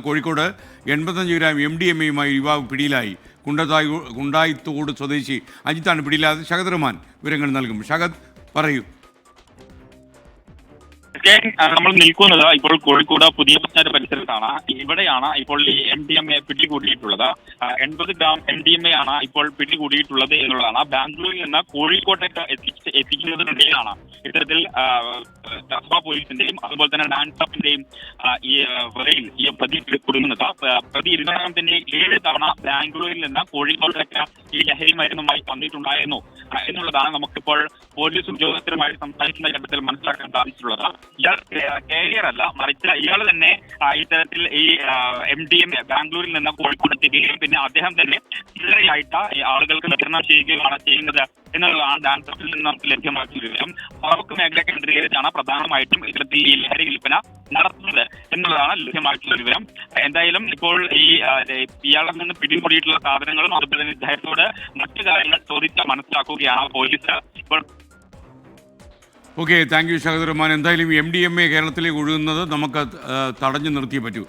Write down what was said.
Kozhikode 85 gram MDMA-യുമായി യുവാവ് പിടിയിലായി. കുണ്ടായിത്തോട് സ്വദേശി അജിത്താണ് പിടിയിലായത്. ഷഹദ് റഹ്മാൻ വിവരങ്ങൾ നൽകും. ഷഹദ് പറയൂ. നമ്മൾ നിൽക്കുന്നത് ഇപ്പോൾ കോഴിക്കോട് പുതിയ ബസ് സ്റ്റാൻഡ് പരിസരത്താണ്. ഇവിടെയാണ് ഇപ്പോൾ ഈ MDMA പിടികൂടിയിട്ടുള്ളത്. 80 ഗ്രാം MDMA ആണ് ഇപ്പോൾ പിടികൂടിയിട്ടുള്ളത് എന്നുള്ളതാണ്. ബാംഗ്ലൂരിൽ നിന്ന് കോഴിക്കോട്ടേക്ക് എത്തിക്കുന്നതിനിടയിലാണ് ഇത്തരത്തിൽ കസ്ബ പോലീസിന്റെയും അതുപോലെ തന്നെ ഡാൻസപ്പിന്റെയും ഈ വരയിൽ ഈ പ്രതി കുടുങ്ങുന്നത്. പ്രതി ഇതിനകം തന്നെ 7 തവണ ബാംഗ്ലൂരിൽ നിന്ന് കോഴിക്കോട്ടേക്ക് ഈ ലഹരി മരുന്നുമായി വന്നിട്ടുണ്ടായിരുന്നു എന്നുള്ളതാണ് നമുക്കിപ്പോൾ പോലീസ് ഉദ്യോഗസ്ഥരുമായി സംസാരിക്കുന്ന ഘട്ടത്തിൽ മനസ്സിലാക്കാൻ സാധിച്ചിട്ടുള്ളത്. ഇയാൾ കാരിയർ അല്ല, മറിച്ച് ഇയാൾ തന്നെ ഇത്തരത്തിൽ ഈ MDMA ബാംഗ്ലൂരിൽ നിന്ന് കോഴിക്കോട് എത്തിക്കുകയും പിന്നെ അദ്ദേഹം തന്നെ ചില്ലറയായിട്ട് ആളുകൾക്ക് വിതരണം ചെയ്യുകയാണ് ചെയ്യുന്നത് എന്നുള്ളതാണ് ഡാൻസപ്പിൽ നിന്ന് നമുക്ക് ലഭ്യമാക്കിയ വിവരം. ഫറൂഖ് മേഖല കേന്ദ്രീകരിച്ചാണ് പ്രധാനമായിട്ടും ഇത്തരത്തിൽ ഈ ലഹരി വിൽപ്പന നടത്തുന്നത് എന്നുള്ളതാണ് ലഭ്യമായിട്ടുള്ള വിവരം. എന്തായാലും ഇപ്പോൾ ഈ ഇയാളിൽ നിന്ന് പിടികൂടിയിട്ടുള്ള സാധനങ്ങളും അതുപോലെ തന്നെ ഇദ്ദേഹത്തോട് മറ്റു കാര്യങ്ങൾ ചോദിച്ച് മനസ്സിലാക്കുകയാണ് പോലീസ് ഇപ്പോൾ. Okay, thank you Shahad Rahman. എന്തായാലും MDMA കേരളത്തിലേക്ക് ഒഴുകുന്നത് നമുക്ക് തടഞ്ഞു നിർത്തിയേ പറ്റൂ.